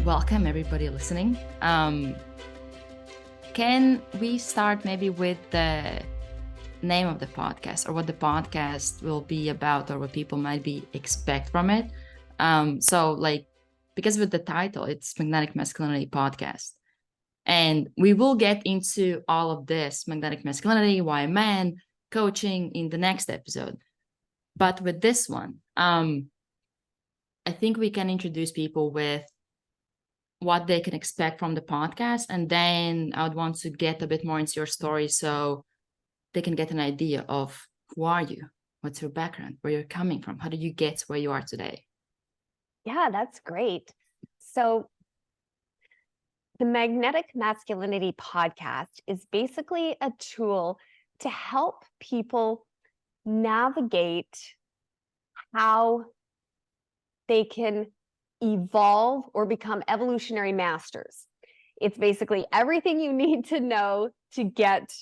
welcome everybody listening. Can we start maybe with the name of the podcast, or what the podcast will be about, or what people might be expect from it? Because with the title, it's Magnetic Masculinity Podcast. And we will get into all of this, magnetic masculinity, why men, coaching, in the next episode. But with this one, I think we can introduce people with what they can expect from the podcast. And then I would want to get a bit more into your story so they can get an idea of who are you, what's your background, where you're coming from, how did you get to where you are today? Yeah, that's great. So the Magnetic Masculinity Podcast is basically a tool to help people navigate how they can evolve or become evolutionary masters. It's basically everything you need to know to get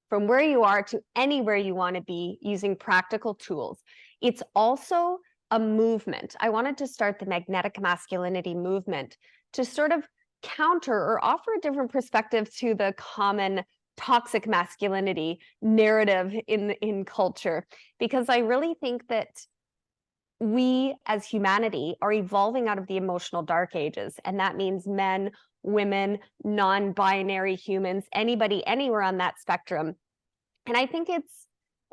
from where you are to anywhere you want to be using practical tools. It's also a movement. I wanted to start the Magnetic Masculinity Movement to sort of counter or offer a different perspective to the common toxic masculinity narrative in culture, because I really think that we as humanity are evolving out of the emotional dark ages, and that means men, women, non-binary humans, anybody anywhere on that spectrum. And I think it's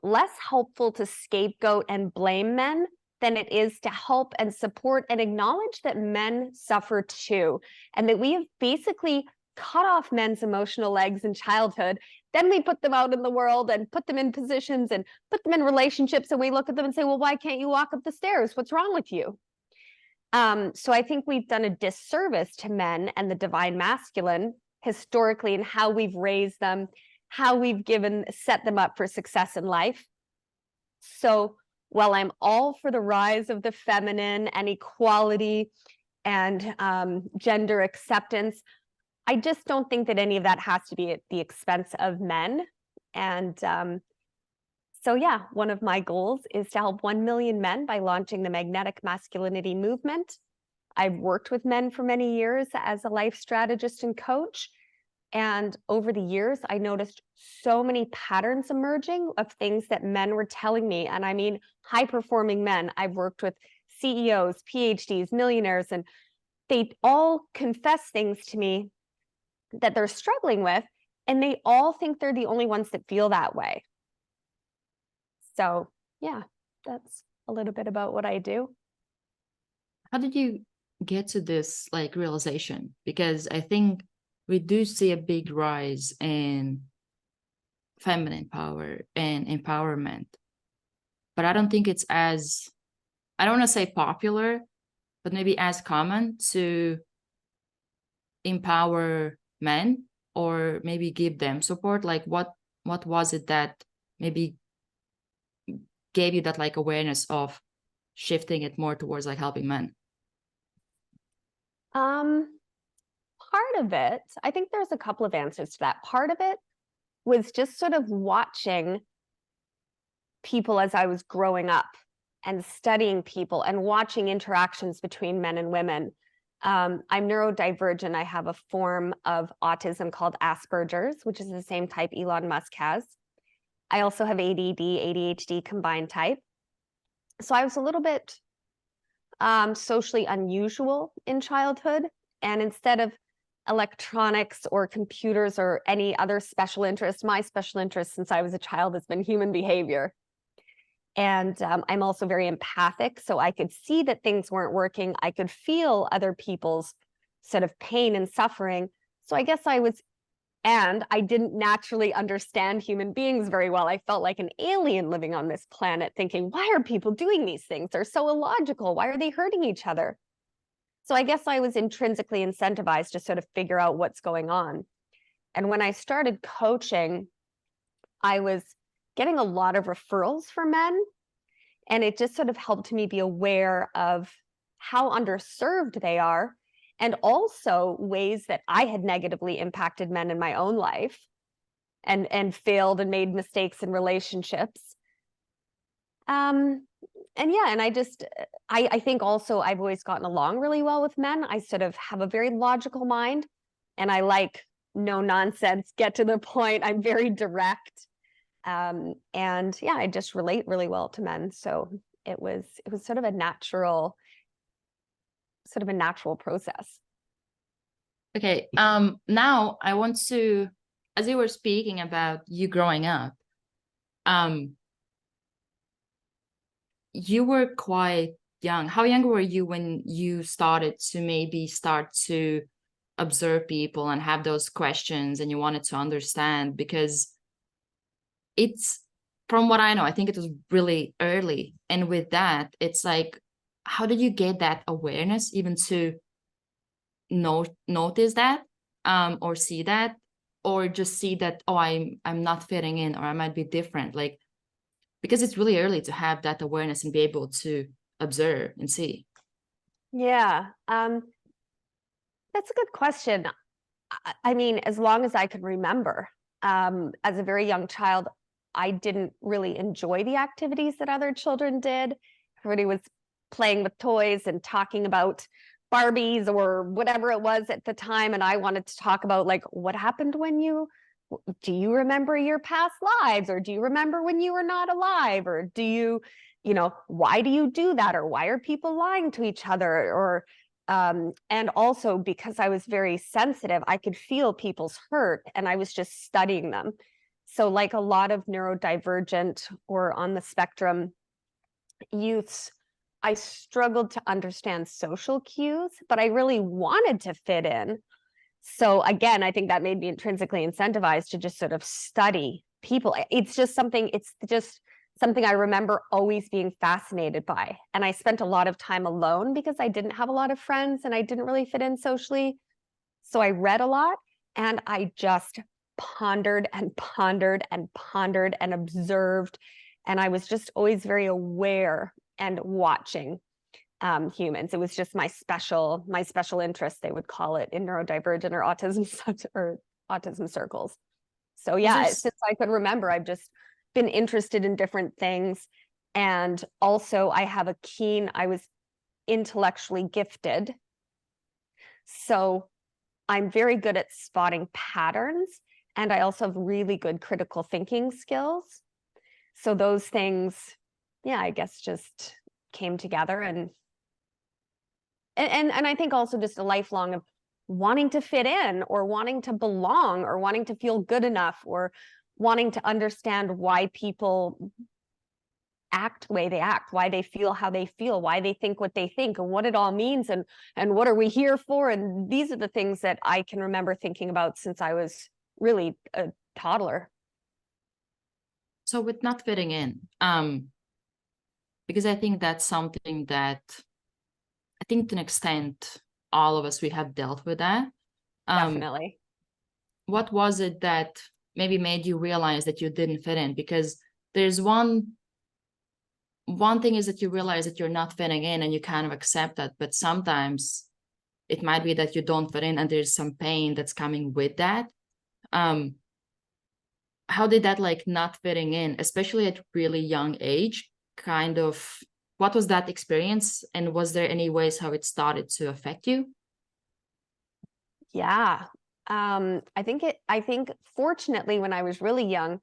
less helpful to scapegoat and blame men than it is to help and support and acknowledge that men suffer too, and that we have basically cut off men's emotional legs in childhood. Then we put them out in the world and put them in positions and put them in relationships, and we look at them and say, well, why can't you walk up the stairs? What's wrong with you? So I think we've done a disservice to men and the divine masculine historically in how we've raised them, how we've set them up for success in life. So while I'm all for the rise of the feminine and equality and gender acceptance, I just don't think that any of that has to be at the expense of men. And so yeah, one of my goals is to help 1 million men by launching the Magnetic Masculinity Movement. I've worked with men for many years as a life strategist and coach. And over the years, I noticed so many patterns emerging of things that men were telling me. And I mean, high-performing men. I've worked with CEOs, PhDs, millionaires, and they all confess things to me that they're struggling with, and they all think they're the only ones that feel that way. So yeah, that's a little bit about what I do. How did you get to this realization? Because I think we do see a big rise in feminine power and empowerment, but I don't think it's as, I don't want to say popular, but maybe as common to empower men or maybe give them support. What was it that maybe gave you that awareness of shifting it more towards helping men? Part of it, I think there's a couple of answers to that. Part of it was just sort of watching people as I was growing up and studying people and watching interactions between men and women. I'm neurodivergent. I have a form of autism called Asperger's, which is the same type Elon Musk has. I also have ADD, ADHD combined type. So I was a little bit socially unusual in childhood. And instead of electronics or computers or any other special interest, my special interest since I was a child has been human behavior. And I'm also very empathic, so I could see that things weren't working. I could feel other people's sort of pain and suffering. So I guess I didn't naturally understand human beings very well. I felt like an alien living on this planet thinking, why are people doing these things? They're so illogical. Why are they hurting each other? So I guess I was intrinsically incentivized to sort of figure out what's going on. And when I started coaching, I was getting a lot of referrals for men. And it just sort of helped me be aware of how underserved they are, and also ways that I had negatively impacted men in my own life and failed and made mistakes in relationships. yeah, and I think also I've always gotten along really well with men. I sort of have a very logical mind, and I like no nonsense, get to the point. I'm very direct. And yeah, I just relate really well to men. So it was sort of a natural process. Okay. Now I want to, as you were speaking about you growing up, you were quite young. How young were you when you started to observe people and have those questions and you wanted to understand? Because it's, from what I know, I think it was really early. And with that, it's like, how did you get that awareness even to notice that, or see that, or just see that, oh, I'm not fitting in, or I might be different, like, because it's really early to have that awareness and be able to observe and see. Yeah, that's a good question. I mean, as long as I can remember, as a very young child, I didn't really enjoy the activities that other children did. Everybody was playing with toys and talking about Barbies or whatever it was at the time. And I wanted to talk about, like, what happened when do you remember your past lives? Or do you remember when you were not alive? Or do you, why do you do that? Or why are people lying to each other? Or and also, because I was very sensitive, I could feel people's hurt, and I was just studying them. So like a lot of neurodivergent or on the spectrum youths, I struggled to understand social cues, but I really wanted to fit in. So again, I think that made me intrinsically incentivized to just sort of study people. It's just something I remember always being fascinated by. And I spent a lot of time alone because I didn't have a lot of friends and I didn't really fit in socially. So I read a lot, and I just pondered and pondered and pondered and observed. And I was just always very aware and watching humans. It was just my special interest, they would call it, in neurodivergent or autism circles. So yeah, since I could remember, I've just been interested in different things. And also I was intellectually gifted. So I'm very good at spotting patterns, and I also have really good critical thinking skills. So those things, yeah, I guess just came together, and I think also just a lifelong of wanting to fit in, or wanting to belong, or wanting to feel good enough, or wanting to understand why people act the way they act, why they feel how they feel, why they think what they think, and what it all means, and what are we here for. And these are the things that I can remember thinking about since I was really a toddler. So with not fitting in, because I think that's something that I think to an extent all of us, we have dealt with that. Definitely. What was it that maybe made you realize that you didn't fit in? Because there's one thing is that you realize that you're not fitting in and you kind of accept that, but sometimes it might be that you don't fit in and there's some pain that's coming with that. How did that, like, not fitting in, especially at really young age, kind of, what was that experience, and was there any ways how it started to affect you? Yeah. I think fortunately, when I was really young,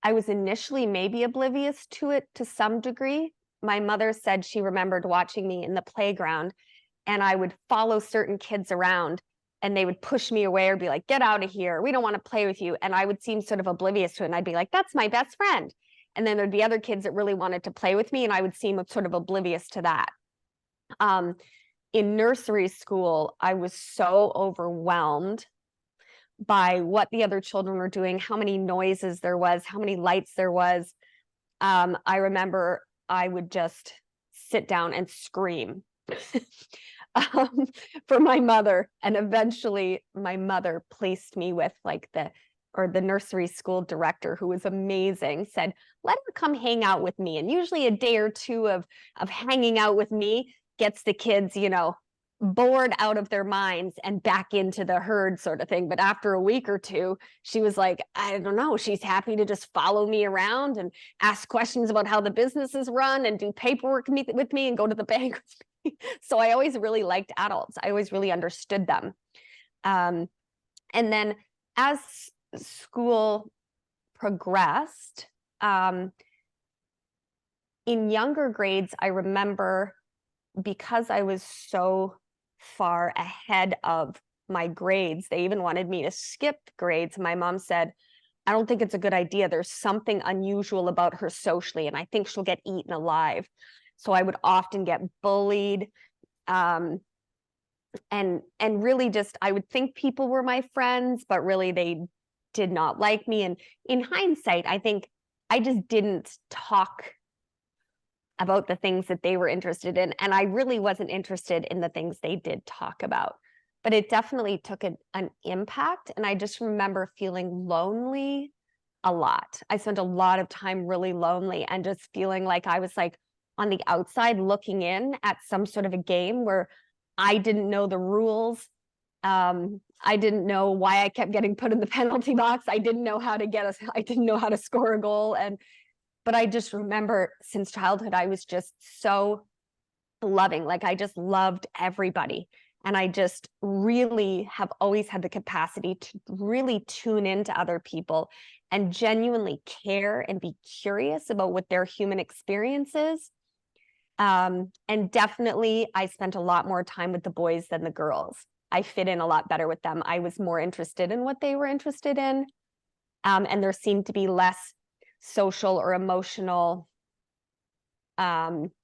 I was initially maybe oblivious to it to some degree. My mother said she remembered watching me in the playground, and I would follow certain kids around, and they would push me away or be like, get out of here, we don't want to play with you. And I would seem sort of oblivious to it, and I'd be like, that's my best friend. And then there'd be other kids that really wanted to play with me, and I would seem sort of oblivious to that. In nursery school, I was so overwhelmed by what the other children were doing, how many noises there was, how many lights there was. I remember I would just sit down and scream for my mother. And eventually my mother placed me with the nursery school director, who was amazing, said, let her come hang out with me. And usually a day or two of hanging out with me gets the kids, bored out of their minds and back into the herd sort of thing. But after a week or two, she was like, I don't know, she's happy to just follow me around and ask questions about how the business is run and do paperwork with me and go to the bank with me. So I always really liked adults. I always really understood them. And then as school progressed, in younger grades, I remember, because I was so far ahead of my grades, they even wanted me to skip grades. My mom said, I don't think it's a good idea. There's something unusual about her socially, and I think she'll get eaten alive. So I would often get bullied. And really just, I would think people were my friends, but really they did not like me. And in hindsight, I think I just didn't talk about the things that they were interested in. And I really wasn't interested in the things they did talk about. But it definitely took an impact. And I just remember feeling lonely a lot. I spent a lot of time really lonely and just feeling like I was like on the outside looking in at some sort of a game where I didn't know the rules. I didn't know why I kept getting put in the penalty box. I didn't know how to score a goal. But I just remember since childhood, I was just so loving. Like I just loved everybody. And I just really have always had the capacity to really tune into other people and genuinely care and be curious about what their human experience is. And definitely I spent a lot more time with the boys than the girls. I fit in a lot better with them. I was more interested in what they were interested in. And there seemed to be less social or emotional subplots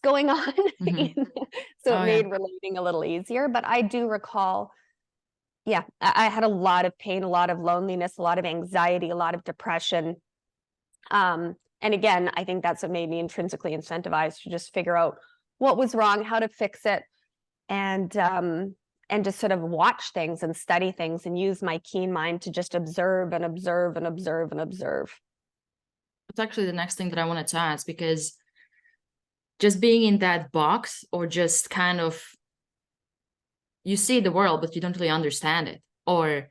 going on. Mm-hmm. So it made relating a little easier. But I do recall, I had a lot of pain, a lot of loneliness, a lot of anxiety, a lot of depression. And again, I think that's what made me intrinsically incentivized to just figure out what was wrong, how to fix it, and just sort of watch things and study things and use my keen mind to just observe and observe and observe and observe. It's actually the next thing that I wanted to ask, because just being in that box, or just kind of, you see the world, but you don't really understand it, or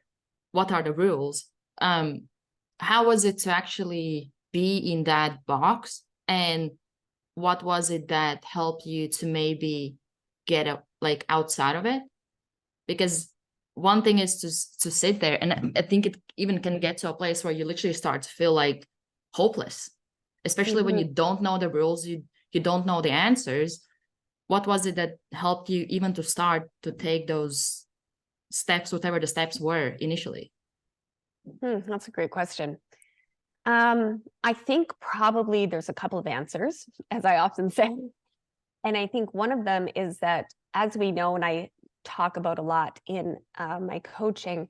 what are the rules? How was it to actually be in that box, and what was it that helped you to maybe get outside of it? Because one thing is to sit there, and I think it even can get to a place where you literally start to feel like hopeless, especially when you don't know the rules, you don't know the answers. What was it that helped you even to start to take those steps, whatever the steps were initially? That's a great question. I think probably there's a couple of answers, as I often say. And I think one of them is that, as we know, and I talk about a lot in my coaching,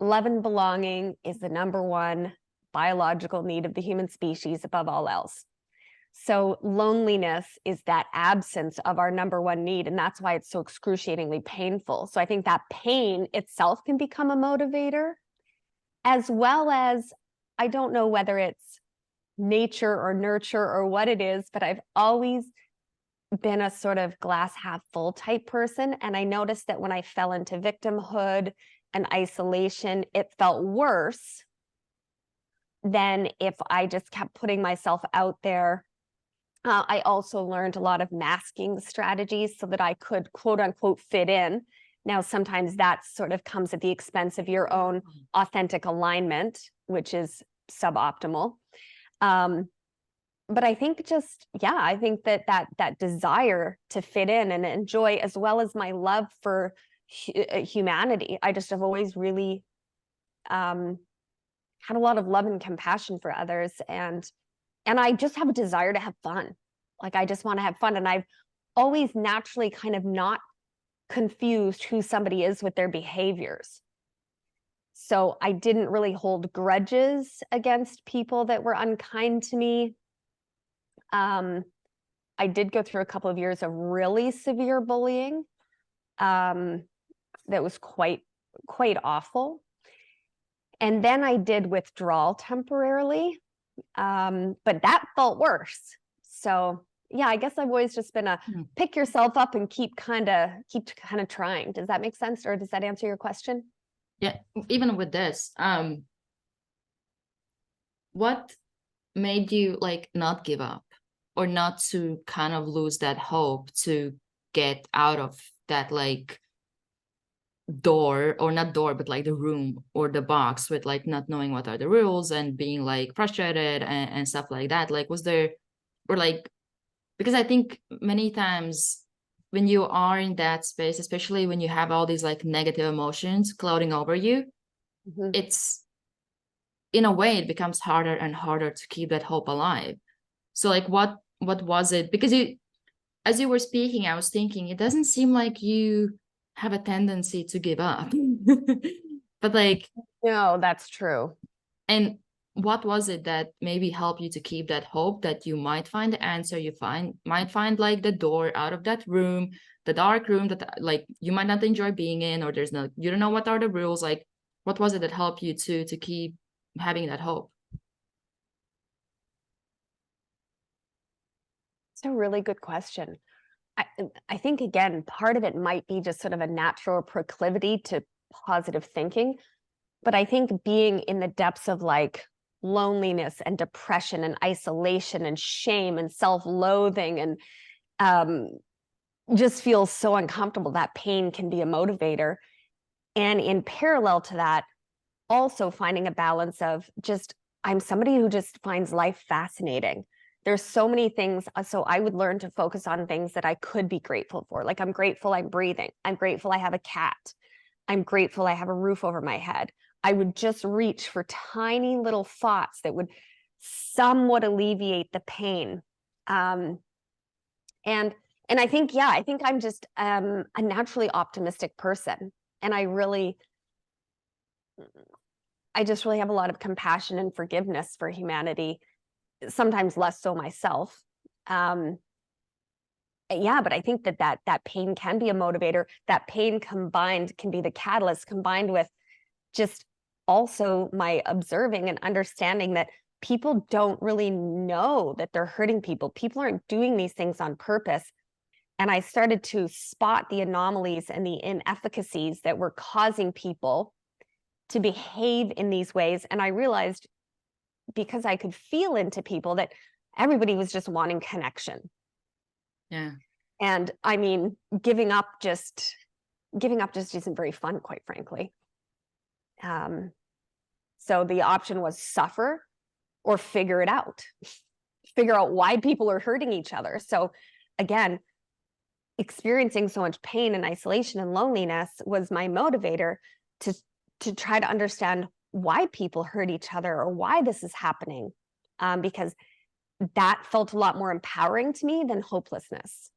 love and belonging is the number one biological need of the human species above all else. So loneliness is that absence of our number one need, and that's why it's so excruciatingly painful. So I think that pain itself can become a motivator, as well as, I don't know whether it's nature or nurture or what it is, but I've always been a sort of glass half full type person. And I noticed that when I fell into victimhood and isolation, it felt worse than if I just kept putting myself out there. I also learned a lot of masking strategies so that I could, quote unquote, fit in. Now, sometimes that sort of comes at the expense of your own authentic alignment, which is suboptimal. But I think I think that desire to fit in and enjoy, as well as my love for humanity, I just have always really had a lot of love and compassion for others. And I just have a desire to have fun. Like, I just want to have fun. And I've always naturally kind of not confused who somebody is with their behaviors. So I didn't really hold grudges against people that were unkind to me. I did go through a couple of years of really severe bullying. That was quite awful. And then I did withdrawal temporarily. But that felt worse. So yeah, I guess I've always just been a pick yourself up and keep kind of trying. Does that make sense, or does that answer your question? Yeah, even with this, what made you like not give up, or not to kind of lose that hope to get out of that like door, or not door, but like the room or the box, with like not knowing what are the rules and being like frustrated and stuff like that? Like, was there, or like, because I think many times when you are in that space, especially when you have all these like negative emotions clouding over you, it's, in a way, it becomes harder and harder to keep that hope alive. So like, what was it? Because you, as you were speaking, I was thinking, it doesn't seem like you have a tendency to give up. But like, no, that's true. and what was it that maybe helped you to keep that hope that you might find the answer, might find like the door out of that room, the dark room that like you might not enjoy being in, or there's no, you don't know what are the rules? Like, what was it that helped you to keep having that hope? It's a really good question. I think, again, part of it might be just sort of a natural proclivity to positive thinking. But I think being in the depths of like loneliness and depression and isolation and shame and self-loathing and just feels so uncomfortable, that pain can be a motivator. And in parallel to that, also finding a balance of just, I'm somebody who just finds life fascinating. There's so many things. So I would learn to focus on things that I could be grateful for. Like, I'm grateful I'm breathing. I'm grateful I have a cat. I'm grateful I have a roof over my head. I would just reach for tiny little thoughts that would somewhat alleviate the pain. And I think, yeah, I think I'm just a naturally optimistic person. And I just really have a lot of compassion and forgiveness for humanity, sometimes less so myself. Yeah, but I think that pain can be a motivator. That pain combined can be the catalyst, combined with just also my observing and understanding that people don't really know that they're hurting people. People aren't doing these things on purpose. And I started to spot the anomalies and the inefficacies that were causing people to behave in these ways. And I realized, because I could feel into people, that everybody was just wanting connection. Yeah. And I mean, giving up just isn't very fun, quite frankly. So the option was suffer or figure it out, figure out why people are hurting each other. So again, experiencing so much pain and isolation and loneliness was my motivator to try to understand why people hurt each other, or why this is happening, because that felt a lot more empowering to me than hopelessness.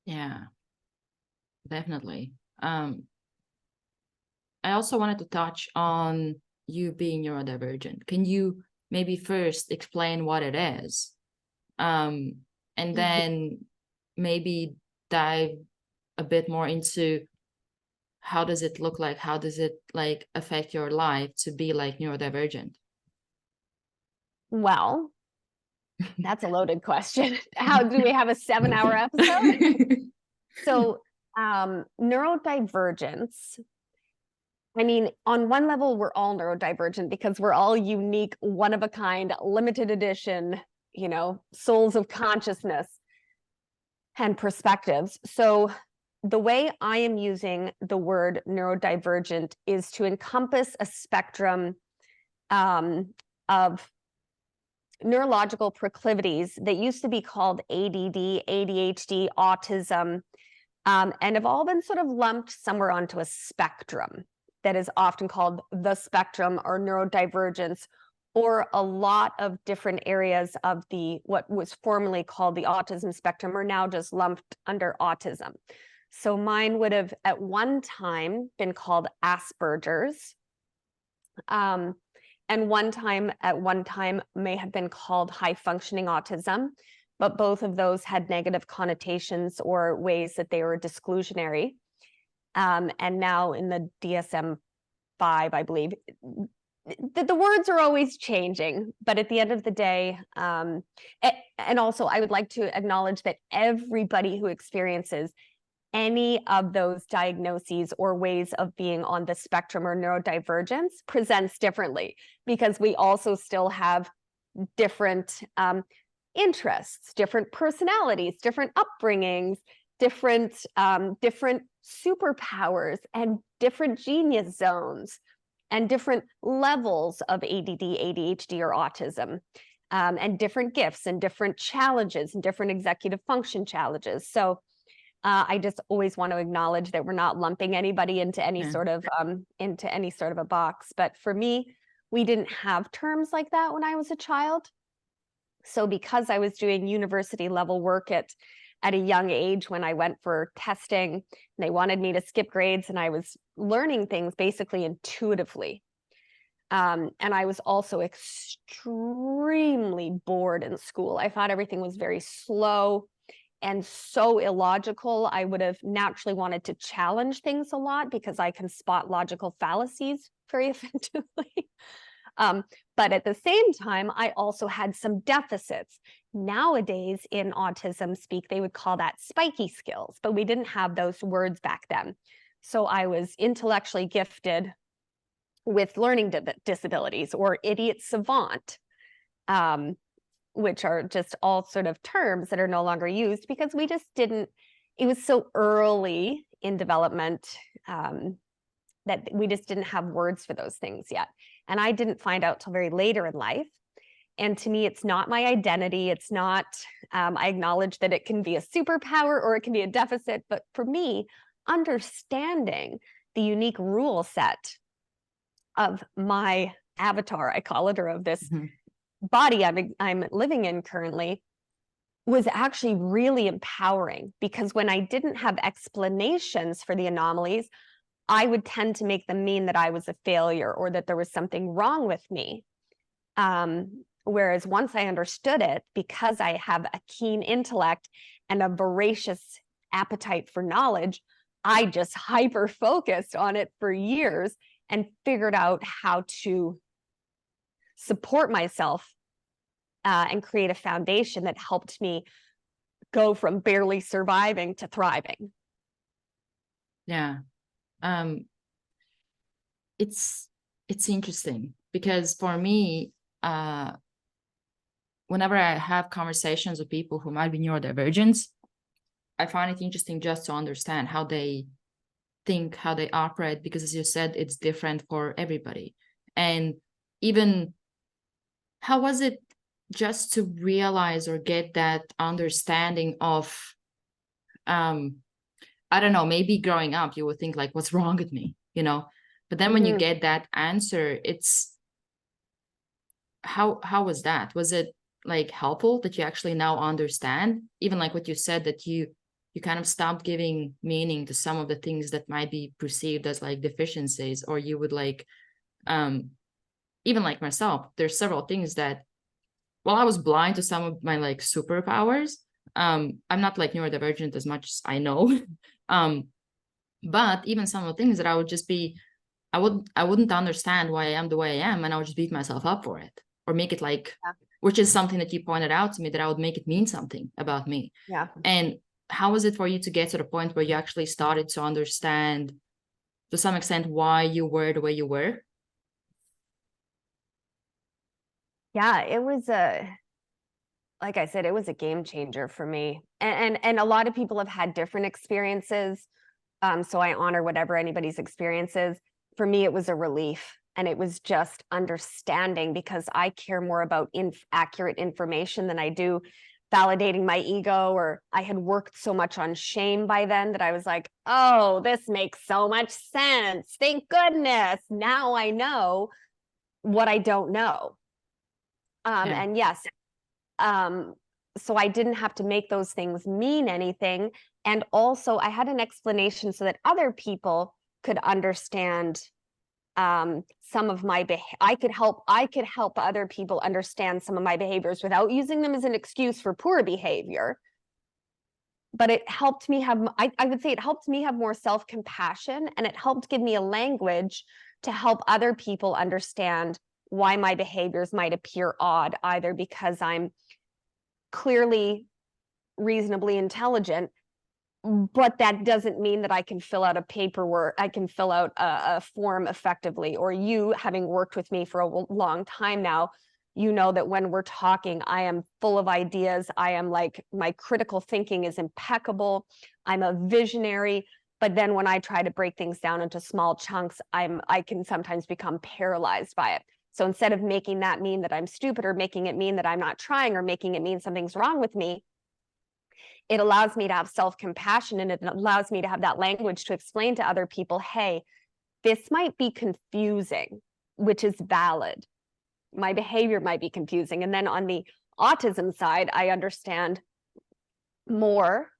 Yeah, definitely. I also wanted to touch on you being neurodivergent. Can you maybe first explain what it is? And then maybe dive a bit more into, how does it look like? How does it like affect your life to be like neurodivergent? Well, that's a loaded question. How do we have a 7-hour episode? So neurodivergence, I mean, on one level, we're all neurodivergent because we're all unique, one of a kind, limited edition, souls of consciousness and perspectives. So the way I am using the word neurodivergent is to encompass a spectrum of neurological proclivities that used to be called ADD, ADHD, autism, and have all been sort of lumped somewhere onto a spectrum that is often called the spectrum or neurodivergence, or a lot of different areas of what was formerly called the autism spectrum are now just lumped under autism. So mine would have at one time been called Asperger's, and at one time may have been called high functioning autism, but both of those had negative connotations or ways that they were disclusionary. And now in the DSM-5, I believe, the words are always changing, but at the end of the day, and also I would like to acknowledge that everybody who experiences any of those diagnoses or ways of being on the spectrum or neurodivergence presents differently, because we also still have different interests, different personalities, different upbringings, different superpowers, and different genius zones, and different levels of ADD, ADHD, or autism, and different gifts and different challenges and different executive function challenges. So I just always want to acknowledge that we're not lumping anybody into any sort of a box. But for me, we didn't have terms like that when I was a child. So because I was doing university level work at a young age, when I went for testing, and they wanted me to skip grades, and I was learning things basically intuitively. And I was also extremely bored in school. I thought everything was very slow and so illogical. I would have naturally wanted to challenge things a lot because I can spot logical fallacies very effectively. But at the same time, I also had some deficits. Nowadays in autism speak, they would call that spiky skills, but we didn't have those words back then. So I was intellectually gifted with learning disabilities, or idiot savant, which are just all sort of terms that are no longer used because we just didn't, it was so early in development that we just didn't have words for those things yet. And I didn't find out till very later in life. And to me, it's not my identity. It's not, I acknowledge that it can be a superpower or it can be a deficit. But for me, understanding the unique rule set of my avatar, I call it, or of this body I'm living in currently, was actually really empowering, because when I didn't have explanations for the anomalies, I would tend to make them mean that I was a failure or that there was something wrong with me. Whereas once I understood it, because I have a keen intellect and a voracious appetite for knowledge, I just hyper-focused on it for years and figured out how to support myself and create a foundation that helped me go from barely surviving to thriving. Yeah. It's interesting because for me, whenever I have conversations with people who might be neurodivergent, I find it interesting just to understand how they think, how they operate, because as you said, it's different for everybody. And even how was it just to realize or get that understanding of, I don't know, maybe growing up, you would think like, what's wrong with me, you know? But then when you get that answer, it's, how was that? Was it like helpful that you actually now understand, even like what you said, that you kind of stopped giving meaning to some of the things that might be perceived as like deficiencies, or you would like, even like myself, there's several things that, well, I was blind to some of my like superpowers. I'm not like neurodivergent as much as I know. But even some of the things that I would just be, I wouldn't understand why I am the way I am, and I would just beat myself up for it, or make it like, which is something that you pointed out to me, that I would make it mean something about me. Yeah. And how was it for you to get to the point where you actually started to understand to some extent why you were the way you were? Yeah, it was like I said, it was a game changer for me. And a lot of people have had different experiences. So I honor whatever anybody's experience is. For me, it was a relief. And it was just understanding, because I care more about accurate information than I do validating my ego. Or I had worked so much on shame by then that I was like, oh, this makes so much sense. Thank goodness. Now I know what I don't know. And yes, so I didn't have to make those things mean anything. And also I had an explanation so that other people could understand some of my I could help other people understand some of my behaviors without using them as an excuse for poor behavior. But it helped me have, I would say it helped me have more self-compassion, and it helped give me a language to help other people understand why my behaviors might appear odd, either because I'm clearly reasonably intelligent, but that doesn't mean that I can fill out a paperwork, I can fill out a form effectively. Or you, having worked with me for a long time now, you know that when we're talking, I am full of ideas. I am like, my critical thinking is impeccable. I'm a visionary. But then when I try to break things down into small chunks, I can sometimes become paralyzed by it. So instead of making that mean that I'm stupid, or making it mean that I'm not trying, or making it mean something's wrong with me, it allows me to have self-compassion, and it allows me to have that language to explain to other people, hey, this might be confusing, which is valid. My behavior might be confusing. And then on the autism side, I understand more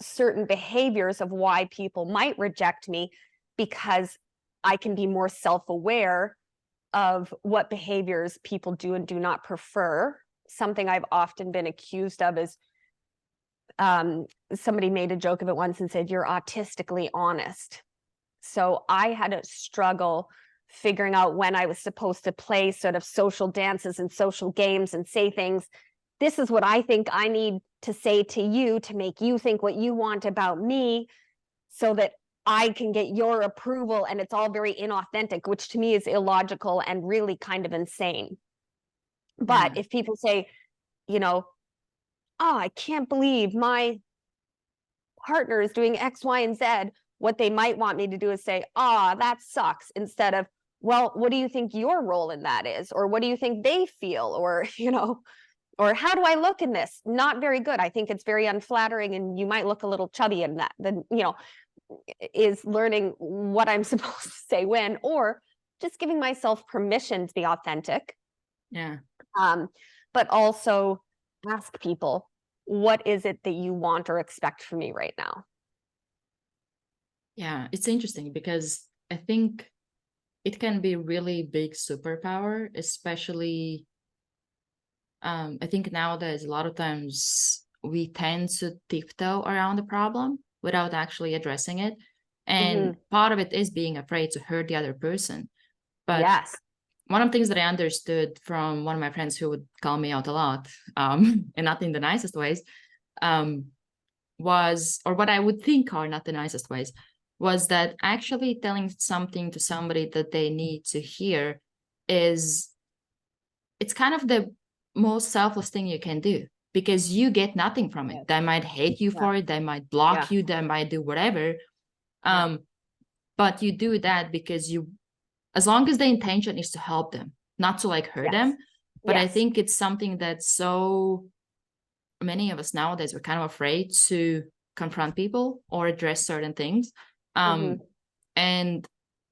certain behaviors of why people might reject me, because I can be more self-aware of what behaviors people do and do not prefer. Something I've often been accused of is, somebody made a joke of it once and said, you're autistically honest. So I had a struggle figuring out when I was supposed to play sort of social dances and social games and say things. This is what I think I need to say to you to make you think what you want about me, so that I can get your approval. And it's all very inauthentic, which to me is illogical and really kind of insane. But if people say, you know, oh, I can't believe my partner is doing X, Y, and Z, what they might want me to do is say, ah, that sucks, instead of, well, what do you think your role in that is? Or what do you think they feel? Or, or how do I look in this? Not very good. I think it's very unflattering, and you might look a little chubby in that. Then, is learning what I'm supposed to say when, or just giving myself permission to be authentic. Yeah. But also ask people, what is it that you want or expect from me right now? Yeah, it's interesting because I think it can be really big superpower, especially I think nowadays a lot of times we tend to tiptoe around the problem without actually addressing it. And part of it is being afraid to hurt the other person. But yes, one of the things that I understood from one of my friends who would call me out a lot, and not in the nicest ways, was, or what I would think are not the nicest ways, was that actually telling something to somebody that they need to hear it's kind of the most selfless thing you can do, because you get nothing from it. They might hate you for it, they might block you, they might do whatever. But you do that because as long as the intention is to help them, not to like hurt them. But I think it's something that so many of us nowadays are kind of afraid to confront people or address certain things. And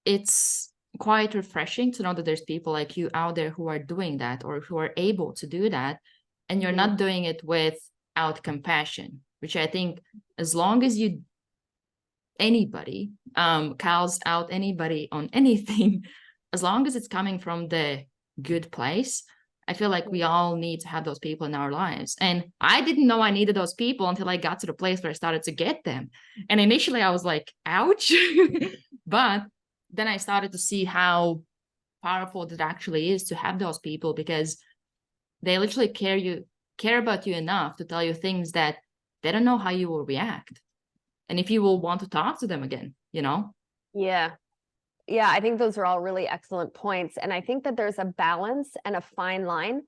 it's quite refreshing to know that there's people like you out there who are doing that, or who are able to do that, and you're not doing it without compassion, which I think as long as anybody calls out anybody on anything, as long as it's coming from the good place, I feel like we all need to have those people in our lives. And I didn't know I needed those people until I got to the place where I started to get them. And initially I was like, ouch. But then I started to see how powerful it actually is to have those people, because they literally care about you enough to tell you things that they don't know how you will react, and if you will want to talk to them again. Yeah, I think those are all really excellent points. And I think that there's a balance and a fine line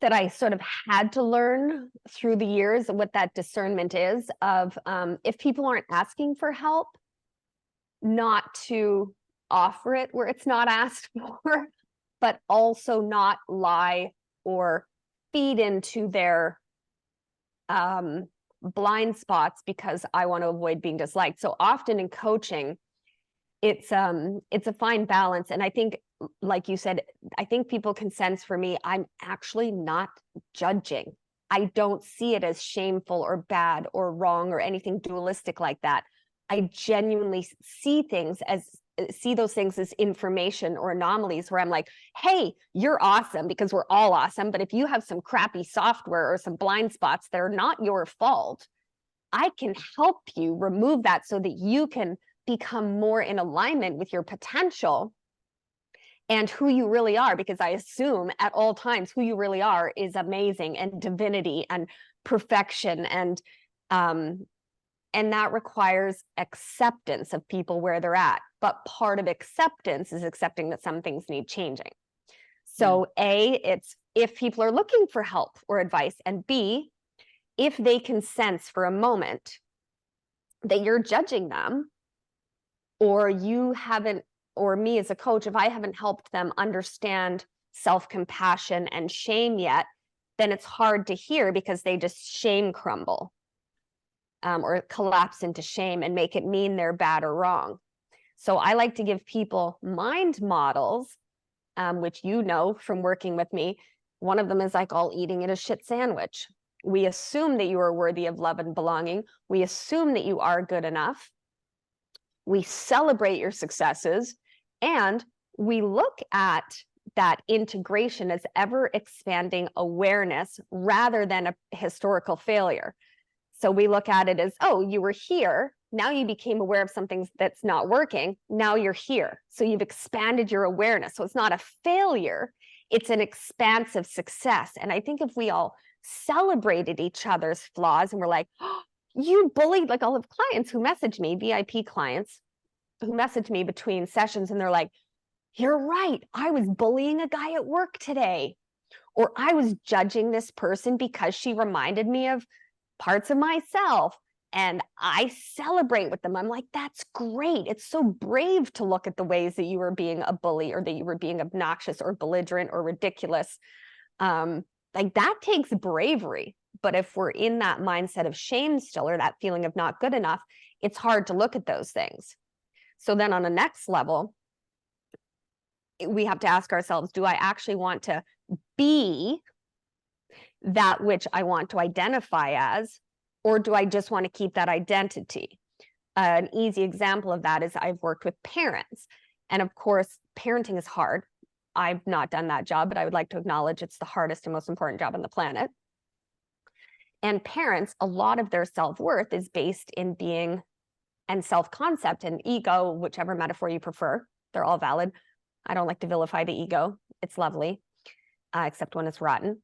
that I sort of had to learn through the years, what that discernment is of, if people aren't asking for help, not to offer it where it's not asked for, but also not lie or feed into their blind spots because I want to avoid being disliked. So often in coaching, it's a fine balance. And I think, like you said, I think people can sense for me, I'm actually not judging. I don't see it as shameful or bad or wrong or anything dualistic like that. I genuinely see those things as information or anomalies where I'm like, hey, you're awesome because we're all awesome. But if you have some crappy software or some blind spots that are not your fault, I can help you remove that so that you can become more in alignment with your potential and who you really are, because I assume at all times who you really are is amazing and divinity and perfection, and that requires acceptance of people where they're at. But part of acceptance is accepting that some things need changing. So A, it's if people are looking for help or advice, and B, if they can sense for a moment that you're judging them, or you haven't, or me as a coach, if I haven't helped them understand self-compassion and shame yet, then it's hard to hear, because they just shame crumble, or collapse into shame and make it mean they're bad or wrong. So I like to give people mind models, which you know from working with me. One of them is I call eating it a shit sandwich. We assume that you are worthy of love and belonging. We assume that you are good enough. We celebrate your successes, and we look at that integration as ever expanding awareness rather than a historical failure. So we look at it as, oh, you were here. Now you became aware of something that's not working. Now you're here. So you've expanded your awareness. So it's not a failure. It's an expansive success. And I think if we all celebrated each other's flaws and were like, oh, you bullied, like I'll have clients who message me, VIP clients who message me between sessions, and they're like, you're right. I was bullying a guy at work today. Or I was judging this person because she reminded me of parts of myself, and I celebrate with them. I'm like, that's great. It's so brave to look at the ways that you were being a bully, or that you were being obnoxious or belligerent or ridiculous. Like that takes bravery. But if we're in that mindset of shame still, or that feeling of not good enough, it's hard to look at those things. So then on the next level, we have to ask ourselves, do I actually want to be that which I want to identify as, or do I just want to keep that identity? An easy example of that is I've worked with parents. And of course, parenting is hard. I've not done that job, but I would like to acknowledge it's the hardest and most important job on the planet. And parents, a lot of their self-worth is based in being, and self-concept and ego, whichever metaphor you prefer. They're all valid. I don't like to vilify the ego. It's lovely, except when it's rotten.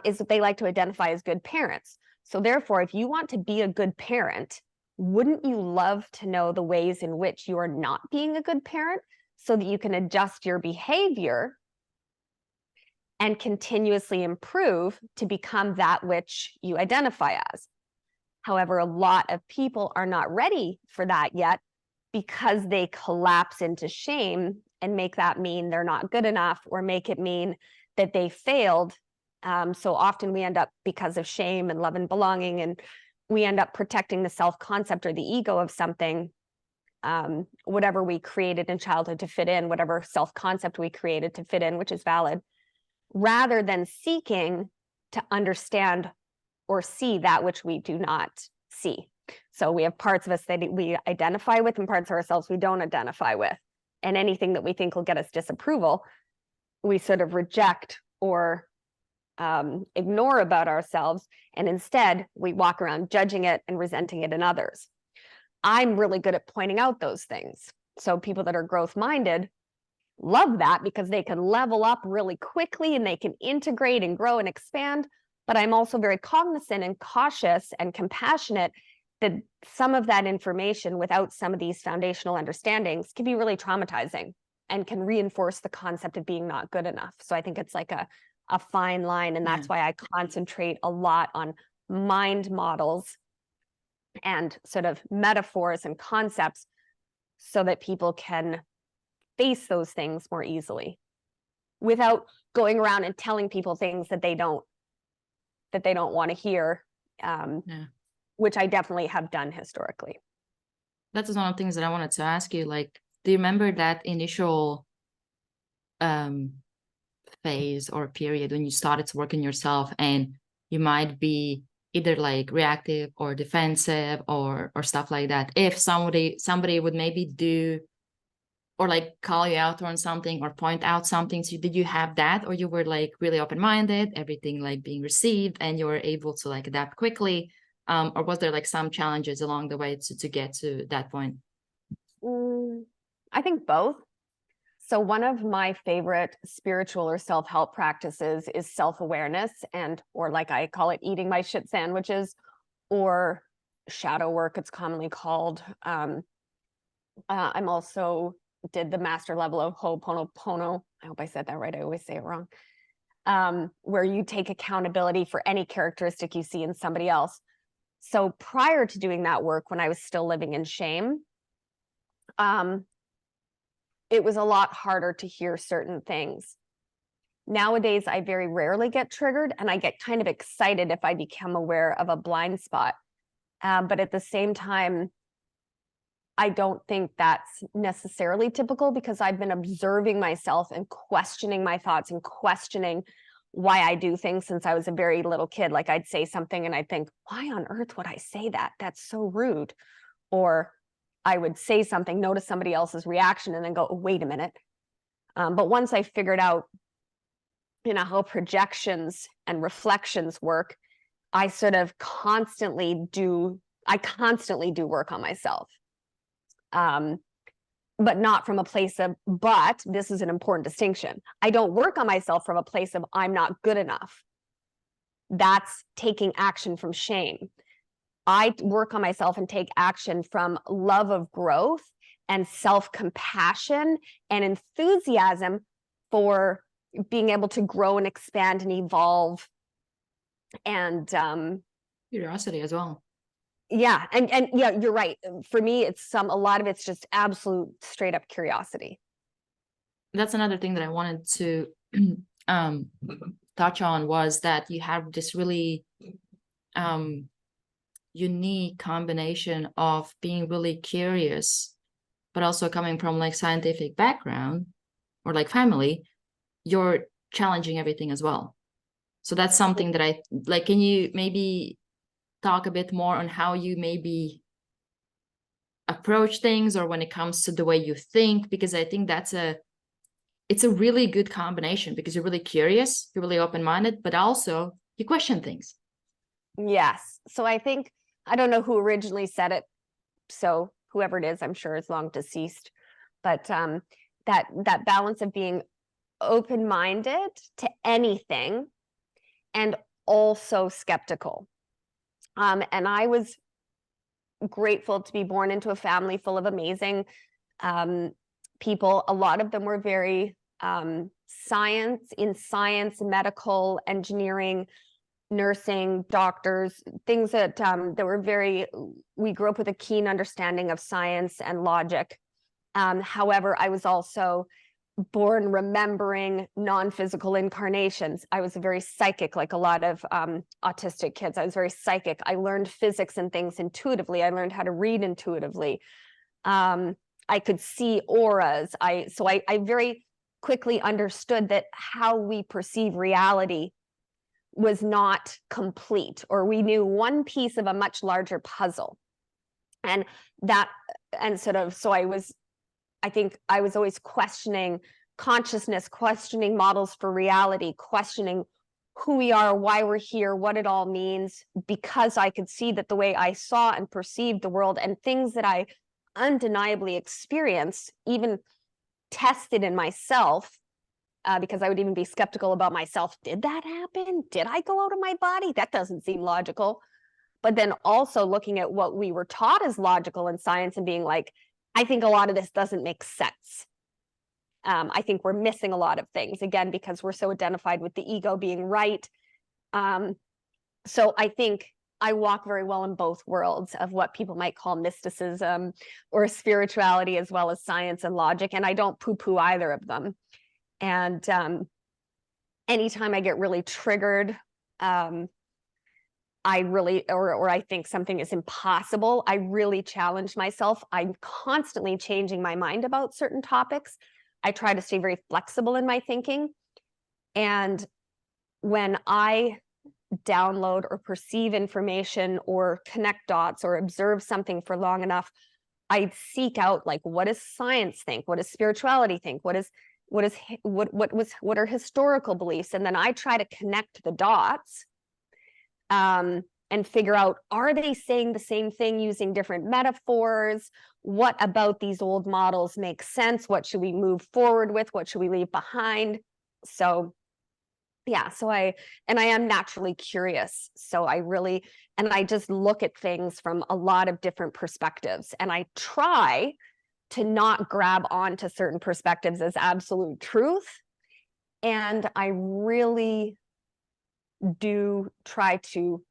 Is that they like to identify as good parents. So therefore, if you want to be a good parent, wouldn't you love to know the ways in which you are not being a good parent, so that you can adjust your behavior and continuously improve to become that which you identify as? However, a lot of people are not ready for that yet, because they collapse into shame and make that mean they're not good enough, or make it mean that they failed. So often we end up, because of shame and love and belonging, and we end up protecting the self-concept or the ego of something, whatever we created in childhood to fit in, whatever self-concept we created to fit in, which is valid, rather than seeking to understand or see that which we do not see. So we have parts of us that we identify with, and parts of ourselves we don't identify with. And anything that we think will get us disapproval, we sort of reject or ignore about ourselves. And instead, we walk around judging it and resenting it in others. I'm really good at pointing out those things. So people that are growth-minded love that, because they can level up really quickly and they can integrate and grow and expand. But I'm also very cognizant and cautious and compassionate that some of that information, without some of these foundational understandings, can be really traumatizing and can reinforce the concept of being not good enough. So I think it's like a fine line, and that's why I concentrate a lot on mind models and sort of metaphors and concepts, so that people can face those things more easily without going around and telling people things that they don't want to hear, which I definitely have done historically. That's one of the things that I wanted to ask you. Like, do you remember that initial phase or period when you started to work on yourself, and you might be either like reactive or defensive or stuff like that? If somebody would maybe do, or like call you out on something or point out something, so did you have that, or you were like really open-minded, everything like being received, and you were able to like adapt quickly? Or was there like some challenges along the way to get to that point? I think both. So one of my favorite spiritual or self-help practices is self-awareness, or like I call it, eating my shit sandwiches, or shadow work, it's commonly called. I'm also did the master level of Ho'oponopono. I hope I said that right. I always say it wrong. Where you take accountability for any characteristic you see in somebody else. So prior to doing that work, when I was still living in shame, it was a lot harder to hear certain things. Nowadays, I very rarely get triggered, and I get kind of excited if I become aware of a blind spot. But at the same time, I don't think that's necessarily typical, because I've been observing myself and questioning my thoughts and questioning why I do things since I was a very little kid. Like I'd say something and I'd think, why on earth would I say that? That's so rude. Or I would say something, notice somebody else's reaction, and then go, oh, wait a minute. But once I figured out, how projections and reflections work, I constantly do work on myself. But not from a place of, but this is an important distinction. I don't work on myself from a place of I'm not good enough. That's taking action from shame. I work on myself and take action from love of growth and self-compassion and enthusiasm for being able to grow and expand and evolve, and Curiosity as well. Yeah, and yeah, you're right. For me, a lot of it's just absolute straight up curiosity. That's another thing that I wanted to touch on, was that you have this really unique combination of being really curious, but also coming from like scientific background or like family. You're challenging everything as well. So that's something that I like. Can you maybe talk a bit more on how you maybe approach things, or when it comes to the way you think? Because I think it's a really good combination, because you're really curious, you're really open-minded, but also you question things. Yes. So I think, I don't know who originally said it, so whoever it is, I'm sure is long deceased, but that balance of being open-minded to anything and also skeptical. And I was grateful to be born into a family full of amazing people. A lot of them were very science, medical, engineering, nursing, doctors, things that we grew up with a keen understanding of science and logic. However, I was also born remembering non-physical incarnations. I was very psychic, like a lot of autistic kids. I was very psychic. I learned physics and things intuitively. I learned how to read intuitively. I could see auras. I very quickly understood that how we perceive reality was not complete, or we knew one piece of a much larger puzzle. I think I was always questioning consciousness, questioning models for reality, questioning who we are, why we're here, what it all means, because I could see that the way I saw and perceived the world and things that I undeniably experienced, even tested in myself, because I would even be skeptical about myself. Did that happen? Did I go out of my body? That doesn't seem logical. But then also looking at what we were taught as logical in science and being like, I think a lot of this doesn't make sense. I think we're missing a lot of things, again, because we're so identified with the ego being right. So I think I walk very well in both worlds of what people might call mysticism or spirituality, as well as science and logic. And I don't poo-poo either of them. And anytime I get really triggered, I think something is impossible, I really challenge myself. I'm constantly changing my mind about certain topics. I try to stay very flexible in my thinking. And when I download or perceive information or connect dots or observe something for long enough, I seek out, like, what does science think? What does spirituality think? What are historical beliefs? And then I try to connect the dots. and figure out, are they saying the same thing using different metaphors? What about these old models makes sense? What should we move forward with? What should we leave behind? So yeah, I am naturally curious. So I just look at things from a lot of different perspectives, and I try to not grab onto certain perspectives as absolute truth. And I really do try to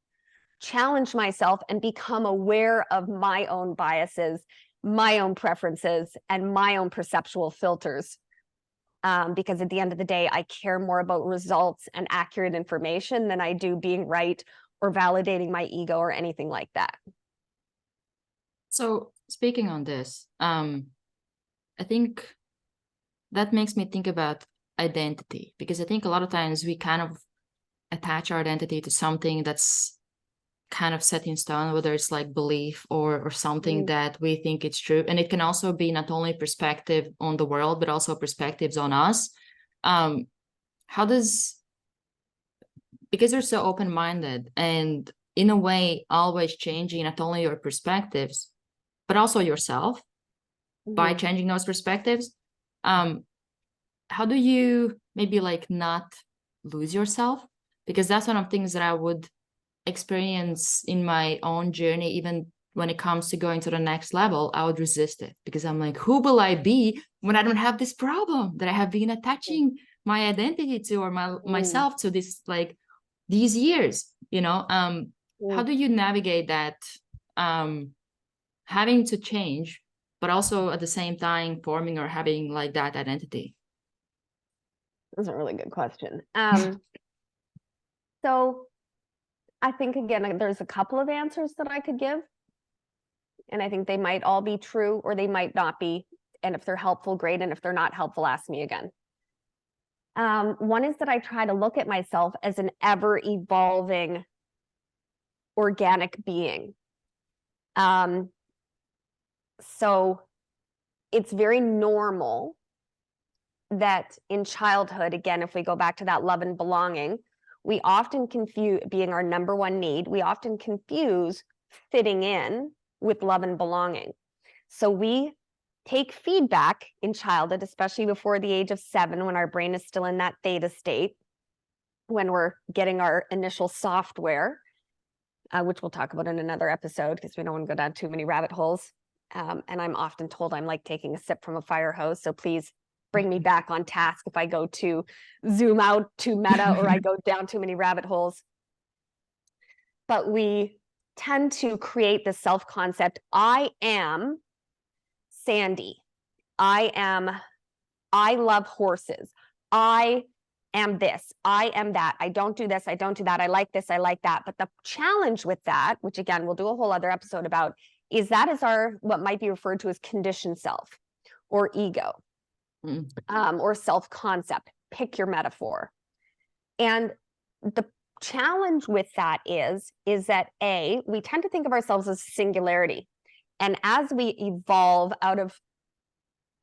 challenge myself and become aware of my own biases, my own preferences, and my own perceptual filters. Because at the end of the day, I care more about results and accurate information than I do being right or validating my ego or anything like that. So speaking on this, I think that makes me think about identity, because I think a lot of times we kind of attach our identity to something that's kind of set in stone, whether it's like belief or something that we think it's true. And it can also be not only perspective on the world, but also perspectives on us. Because you're so open-minded and in a way always changing not only your perspectives, but also yourself by changing those perspectives. How do you maybe like not lose yourself? Because that's one of the things that I would experience in my own journey. Even when it comes to going to the next level, I would resist it, because I'm like, who will I be when I don't have this problem that I have been attaching my identity to, or myself to this, like these years, how do you navigate that, having to change, but also at the same time forming or having like that identity? That's a really good question. So I think, again, there's a couple of answers that I could give, and I think they might all be true or they might not be. And if they're helpful, great. And if they're not helpful, ask me again. One is that I try to look at myself as an ever-evolving organic being. So it's very normal that in childhood, again, if we go back to that love and belonging, we often confuse, being our number one need, we often confuse fitting in with love and belonging. So we take feedback in childhood, especially before the age of 7, when our brain is still in that theta state, when we're getting our initial software, which we'll talk about in another episode because we don't want to go down too many rabbit holes. And I'm often told I'm like taking a sip from a fire hose. So please bring me back on task if I go to zoom out to meta or I go down too many rabbit holes. But we tend to create the self-concept. I am Sandy. I love horses. I am this. I am that. I don't do this. I don't do that. I like this. I like that. But the challenge with that, which again, we'll do a whole other episode about, is that is our, what might be referred to as conditioned self or ego, or self-concept. Pick your metaphor. And the challenge with that is that we tend to think of ourselves as singularity. And as we evolve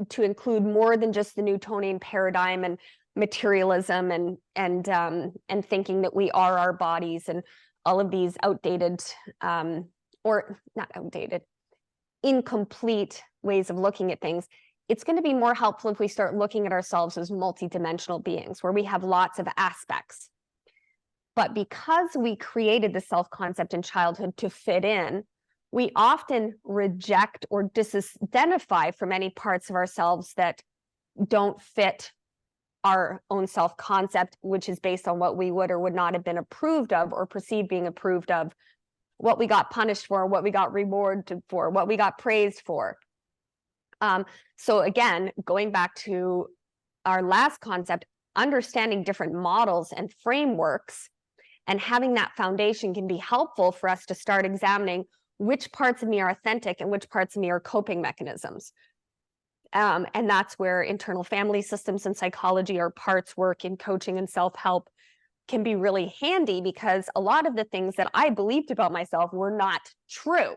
to include more than just the Newtonian paradigm and materialism and thinking that we are our bodies and all of these outdated, or not outdated, incomplete ways of looking at things, it's going to be more helpful if we start looking at ourselves as multidimensional beings where we have lots of aspects. But because we created the self-concept in childhood to fit in, we often reject or disidentify from any parts of ourselves that don't fit our own self-concept, which is based on what we would or would not have been approved of or perceived being approved of, what we got punished for, what we got rewarded for, what we got praised for. So again, going back to our last concept, understanding different models and frameworks and having that foundation can be helpful for us to start examining which parts of me are authentic and which parts of me are coping mechanisms. And that's where internal family systems and psychology or parts work in coaching and self-help can be really handy, because a lot of the things that I believed about myself were not true,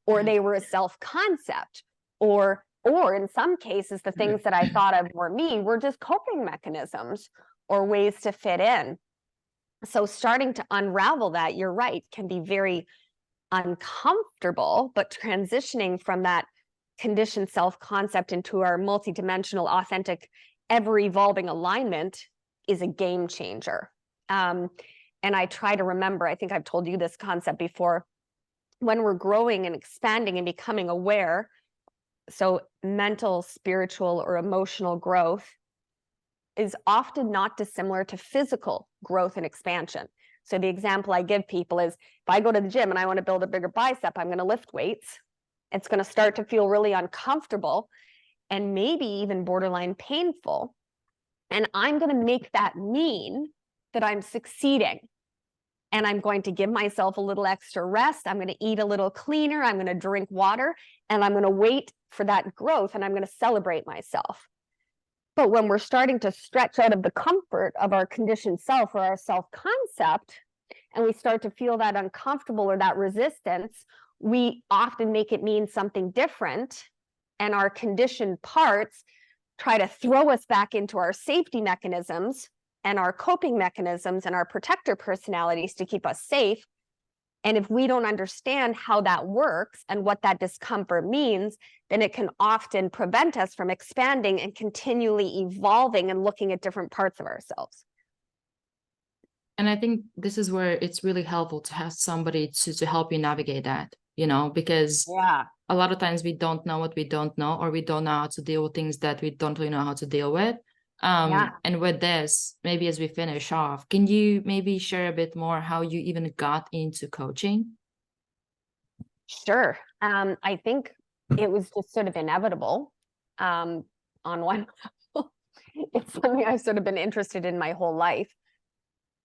or they were a self-concept, or in some cases, the things that I thought of were me were just coping mechanisms or ways to fit in. So starting to unravel that, you're right, can be very uncomfortable, but transitioning from that conditioned self-concept into our multidimensional, authentic, ever-evolving alignment is a game changer. And I try to remember, I think I've told you this concept before, when we're growing and expanding and becoming aware, so mental, spiritual, or emotional growth is often not dissimilar to physical growth and expansion. So the example I give people is, if I go to the gym and I want to build a bigger bicep, I'm going to lift weights. It's going to start to feel really uncomfortable and maybe even borderline painful. And I'm going to make that mean that I'm succeeding. And I'm going to give myself a little extra rest. I'm going to eat a little cleaner. I'm going to drink water, and I'm going to wait for that growth, and I'm going to celebrate myself. But when we're starting to stretch out of the comfort of our conditioned self or our self-concept, and we start to feel that uncomfortable or that resistance, we often make it mean something different, and our conditioned parts try to throw us back into our safety mechanisms and our coping mechanisms and our protector personalities to keep us safe. And if we don't understand how that works and what that discomfort means, then it can often prevent us from expanding and continually evolving and looking at different parts of ourselves. And I think this is where it's really helpful to have somebody to help you navigate that, because a lot of times we don't know what we don't know, or we don't know how to deal with things that we don't really know how to deal with. And with this, maybe as we finish off, can you maybe share a bit more how you even got into coaching? Sure. I think it was just sort of inevitable. On one level, it's something I've sort of been interested in my whole life.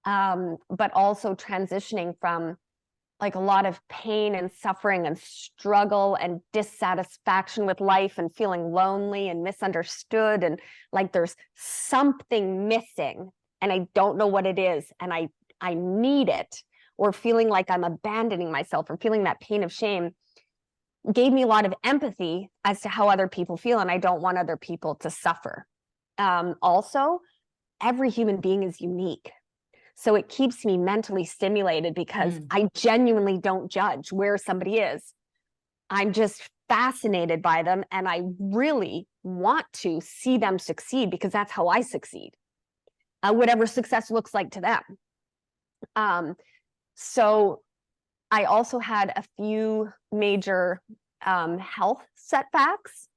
But also transitioning from like a lot of pain and suffering and struggle and dissatisfaction with life and feeling lonely and misunderstood and like there's something missing and I don't know what it is and I need it, or feeling like I'm abandoning myself or feeling that pain of shame, gave me a lot of empathy as to how other people feel, and I don't want other people to suffer. Also, every human being is unique. So it keeps me mentally stimulated because I genuinely don't judge where somebody is. I'm just fascinated by them, and I really want to see them succeed because that's how I succeed, whatever success looks like to them. So I also had a few major health setbacks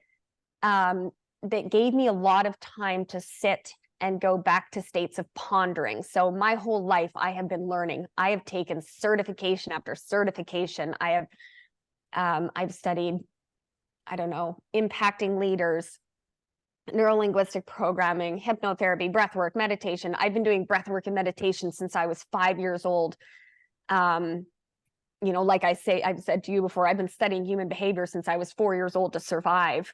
that gave me a lot of time to sit and go back to states of pondering. So my whole life, I have been learning. I have taken certification after certification. I've studied, impacting leaders, neurolinguistic programming, hypnotherapy, breathwork, meditation. I've been doing breathwork and meditation since I was 5 years old. Like I've said to you before, I've been studying human behavior since I was 4 years old to survive.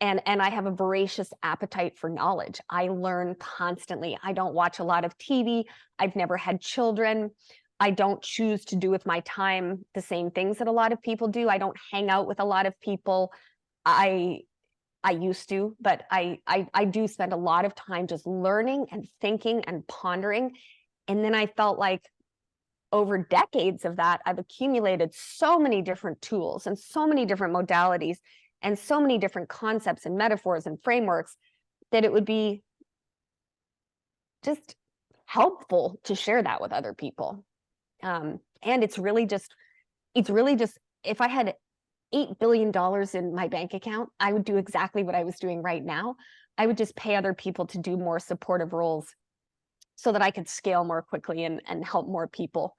And I have a voracious appetite for knowledge. I learn constantly. I don't watch a lot of TV. I've never had children. I don't choose to do with my time the same things that a lot of people do. I don't hang out with a lot of people. I used to, but I do spend a lot of time just learning and thinking and pondering. And then I felt like over decades of that, I've accumulated so many different tools and so many different modalities and so many different concepts and metaphors and frameworks that it would be just helpful to share that with other people. And it's really just, if I had $8 billion in my bank account, I would do exactly what I was doing right now. I would just pay other people to do more supportive roles so that I could scale more quickly and help more people,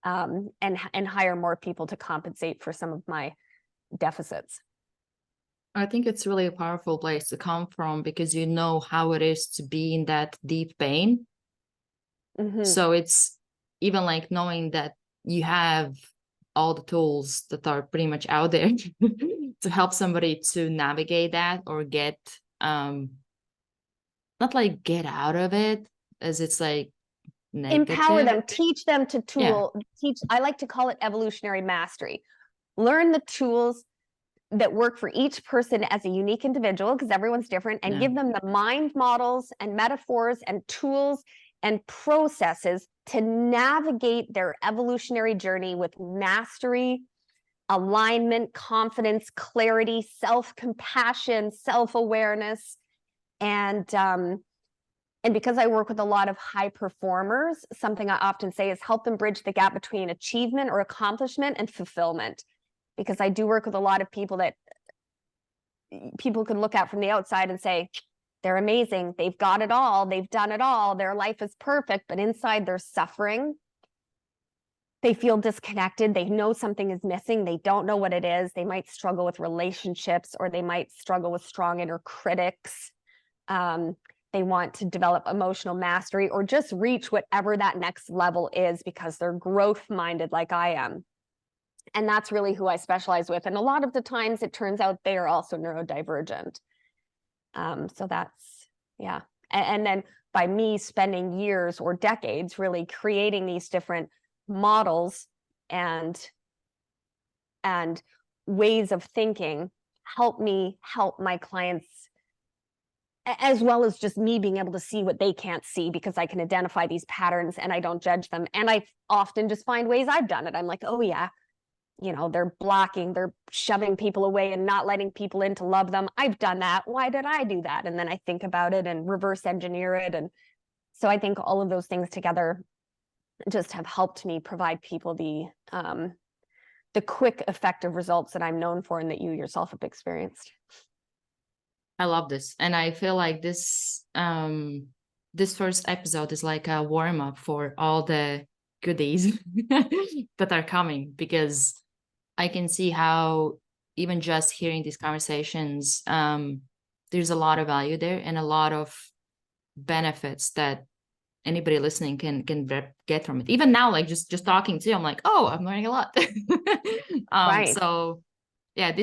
and hire more people to compensate for some of my deficits. I think it's really a powerful place to come from because you know how it is to be in that deep pain. So it's even like knowing that you have all the tools that are pretty much out there to help somebody to navigate that or get, not like get out of it, as it's like negative. Empower them, teach them to teach. I like to call it evolutionary mastery. Learn the tools that work for each person as a unique individual, because everyone's different, and give them the mind models and metaphors and tools and processes to navigate their evolutionary journey with mastery, alignment, confidence, clarity, self-compassion, self-awareness. And because I work with a lot of high performers, something I often say is help them bridge the gap between achievement or accomplishment and fulfillment. Because I do work with a lot of people that people can look at from the outside and say, they're amazing, they've got it all, they've done it all, their life is perfect, but inside they're suffering. They feel disconnected, they know something is missing, they don't know what it is. They might struggle with relationships, or they might struggle with strong inner critics. They want to develop emotional mastery, or just reach whatever that next level is because they're growth minded like I am. And that's really who I specialize with. And a lot of the times it turns out they are also neurodivergent. So that's, yeah. And then by me spending years or decades really creating these different models and ways of thinking help me help my clients, as well as just me being able to see what they can't see, because I can identify these patterns and I don't judge them. And I often just find ways I've done it. I'm like, oh yeah, you know, they're blocking, they're shoving people away and not letting people in to love them. I've done that. Why did I do that? And then I think about it and reverse engineer it. And so I think all of those things together just have helped me provide people the quick, effective results that I'm known for and that you yourself have experienced. I love this. And I feel like this first episode is like a warm-up for all the goodies that are coming, because I can see how even just hearing these conversations, there's a lot of value there and a lot of benefits that anybody listening can get from it. Even now, like just talking to you, I'm like, oh, I'm learning a lot. Right. So yeah,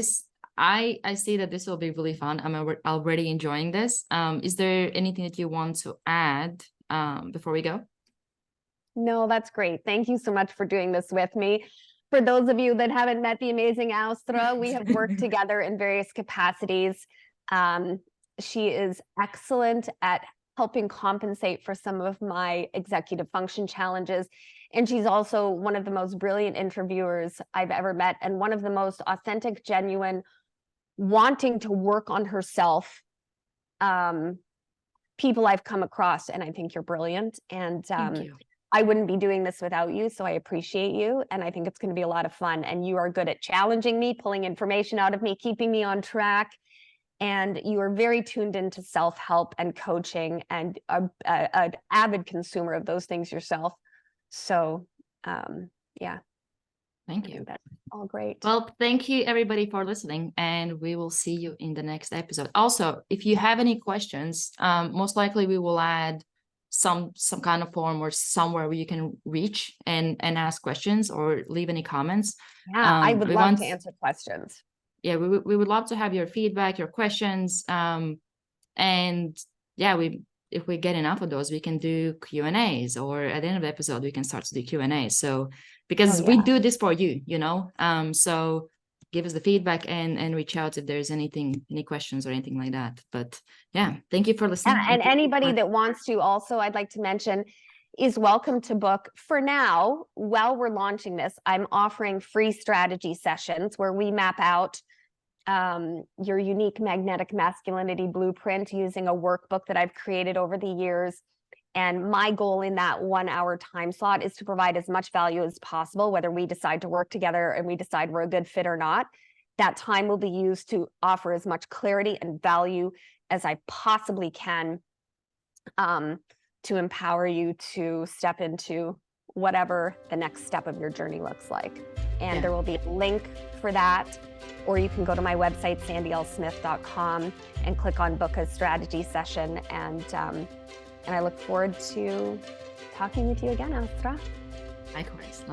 I see that this will be really fun. I'm already enjoying this. Is there anything that you want to add before we go? No, that's great. Thank you so much for doing this with me. For those of you that haven't met the amazing Austra, we have worked together in various capacities. She is excellent at helping compensate for some of my executive function challenges. And she's also one of the most brilliant interviewers I've ever met, and one of the most authentic, genuine, wanting to work on herself people I've come across. And I think you're brilliant. And Thank you. I wouldn't be doing this without you. So I appreciate you. And I think it's going to be a lot of fun. And you are good at challenging me, pulling information out of me, keeping me on track. And you are very tuned into self-help and coaching, and an avid consumer of those things yourself. So, yeah. Thank you. That's all great. Well, thank you everybody for listening, and we will see you in the next episode. Also, if you have any questions, most likely we will add some kind of form or somewhere where you can reach and ask questions or leave any comments. Yeah, I would love to answer questions. Yeah, we would love to have your feedback, your questions, and yeah, if we get enough of those, we can do Q&As, or at the end of the episode we can start to do Q&As. So because we do this for you, you know, so give us the feedback and reach out if there's any questions or anything like that. But yeah, thank you for listening. And anybody that wants to also, I'd like to mention, is welcome to book. For now, while we're launching this, I'm offering free strategy sessions where we map out your unique magnetic masculinity blueprint using a workbook that I've created over the years. And my goal in that 1 hour time slot is to provide as much value as possible, whether we decide to work together and we decide we're a good fit or not. That time will be used to offer as much clarity and value as I possibly can, to empower you to step into whatever the next step of your journey looks like. And there will be a link for that, or you can go to my website, sandylsmith.com, and click on book a strategy session. And I look forward to talking with you again, Austra. Likewise.